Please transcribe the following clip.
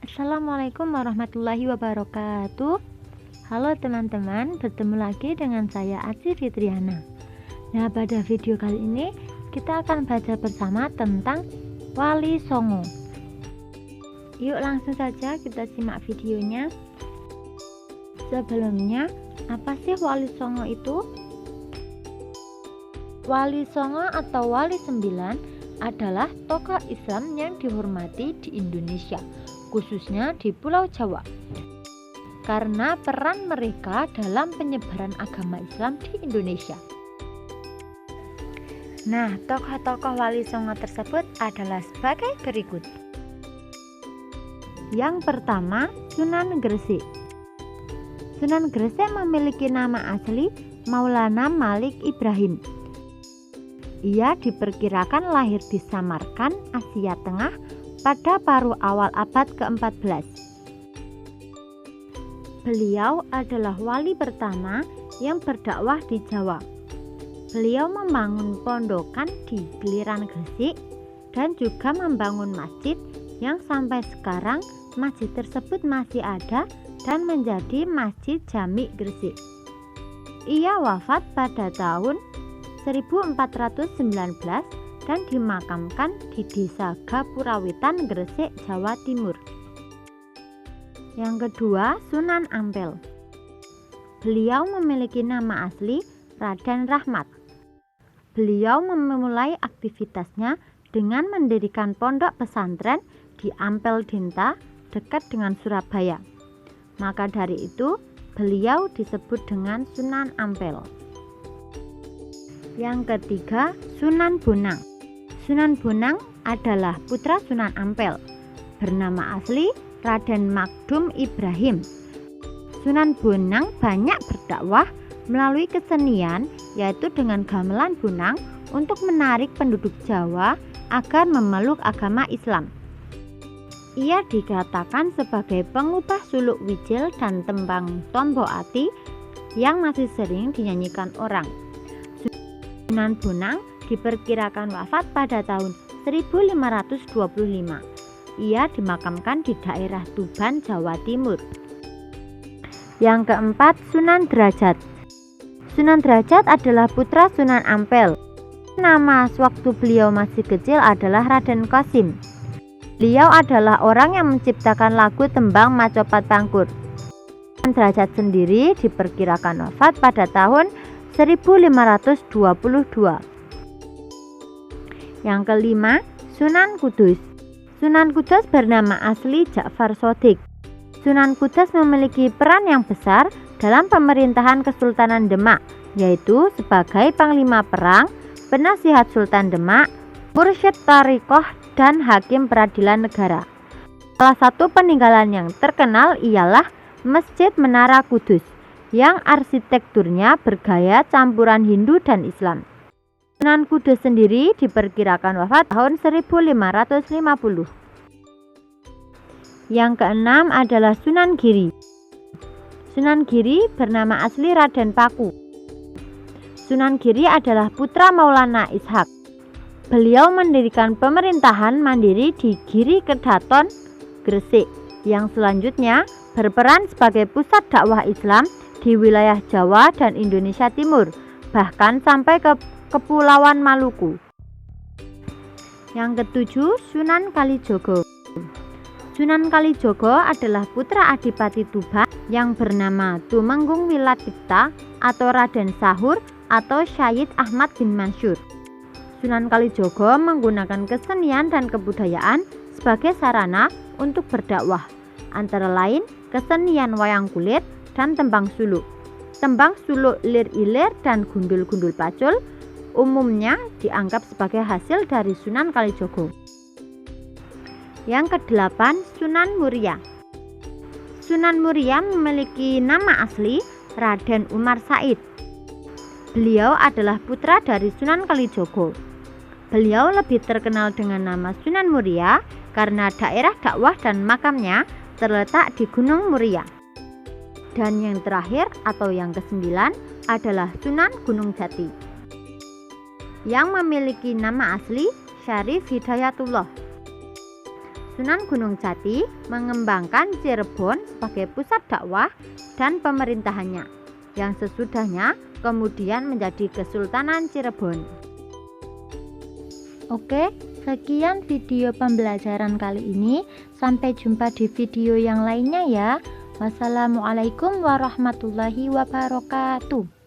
Assalamualaikum warahmatullahi wabarakatuh. Halo teman-teman, bertemu lagi dengan saya Aci Fitriana. Nah, pada video kali ini kita akan baca bersama tentang Wali Songo. Yuk langsung saja kita simak videonya. Sebelumnya, apa sih Wali Songo itu? Wali Songo atau Wali Sembilan adalah tokoh Islam yang dihormati di Indonesia, khususnya di Pulau Jawa, karena peran mereka dalam penyebaran agama Islam di Indonesia. Nah, tokoh-tokoh Wali Songo tersebut adalah sebagai berikut. Yang pertama, Sunan Gresik. Sunan Gresik memiliki nama asli Maulana Malik Ibrahim. Ia diperkirakan lahir di Samarkand, Asia Tengah pada paruh awal abad ke-14. Beliau adalah wali pertama yang berdakwah di Jawa. Beliau membangun pondokan di Giliran Gresik dan juga membangun masjid yang sampai sekarang masjid tersebut masih ada dan menjadi Masjid Jami Gresik. Ia wafat pada tahun 1419 dan dimakamkan di Desa Gapurawitan, Gresik, Jawa Timur. Yang kedua, Sunan Ampel. Beliau memiliki nama asli Raden Rahmat. Beliau memulai aktivitasnya dengan mendirikan pondok pesantren di Ampel Dinta dekat dengan Surabaya. Maka dari itu, beliau disebut dengan Sunan Ampel. Yang ketiga, Sunan Bonang. Sunan Bonang adalah putra Sunan Ampel, bernama asli Raden Magdum Ibrahim. Sunan Bonang banyak berdakwah melalui kesenian, yaitu dengan gamelan bonang untuk menarik penduduk Jawa agar memeluk agama Islam. Ia dikatakan sebagai pengubah suluk wijil dan tembang tombo ati yang masih sering dinyanyikan orang. Sunan Bonang diperkirakan wafat pada tahun 1525. Ia dimakamkan di daerah Tuban, Jawa Timur. Yang keempat, Sunan Derajat. Sunan Derajat adalah putra Sunan Ampel. Nama sewaktu beliau masih kecil adalah Raden Qasim. Beliau adalah orang yang menciptakan lagu tembang Macopat Pangkur. Sunan Derajat sendiri diperkirakan wafat pada tahun 1522. Yang kelima, Sunan Kudus. Sunan Kudus bernama asli Ja'far Shodiq. Sunan Kudus memiliki peran yang besar dalam pemerintahan Kesultanan Demak, yaitu sebagai panglima perang, penasihat Sultan Demak, mursyid tariqoh, dan hakim peradilan negara. Salah satu peninggalan yang terkenal ialah Masjid Menara Kudus, yang arsitekturnya bergaya campuran Hindu dan Islam. Sunan Kudus sendiri diperkirakan wafat tahun 1550. Yang keenam adalah Sunan Giri. Sunan Giri bernama asli Raden Paku. Sunan Giri adalah putra Maulana Ishak. Beliau mendirikan pemerintahan mandiri di Giri Kedaton, Gresik, yang selanjutnya berperan sebagai pusat dakwah Islam di wilayah Jawa dan Indonesia Timur, bahkan sampai ke Kepulauan Maluku. Yang ketujuh, Sunan Kalijogo. Sunan Kalijogo adalah putra Adipati Tuban yang bernama Tumenggung Wilatipta atau Raden Sahur atau Syahid Ahmad bin Mansur. Sunan Kalijogo menggunakan kesenian dan kebudayaan sebagai sarana untuk berdakwah, antara lain kesenian wayang kulit dan tembang suluk. Tembang suluk lir-ilir dan gundul-gundul pacul umumnya dianggap sebagai hasil dari Sunan Kalijogo. Yang kedelapan, Sunan Muria. Sunan Muria memiliki nama asli Raden Umar Said. Beliau adalah putra dari Sunan Kalijogo. Beliau lebih terkenal dengan nama Sunan Muria karena daerah dakwah dan makamnya terletak di Gunung Muria. Dan yang terakhir atau yang kesembilan adalah Sunan Gunung Jati, yang memiliki nama asli Syarif Hidayatullah. Sunan Gunung Jati mengembangkan Cirebon sebagai pusat dakwah dan pemerintahannya, yang sesudahnya kemudian menjadi Kesultanan Cirebon. Oke, sekian video pembelajaran kali ini. Sampai jumpa di video yang lainnya ya. Wassalamualaikum warahmatullahi wabarakatuh.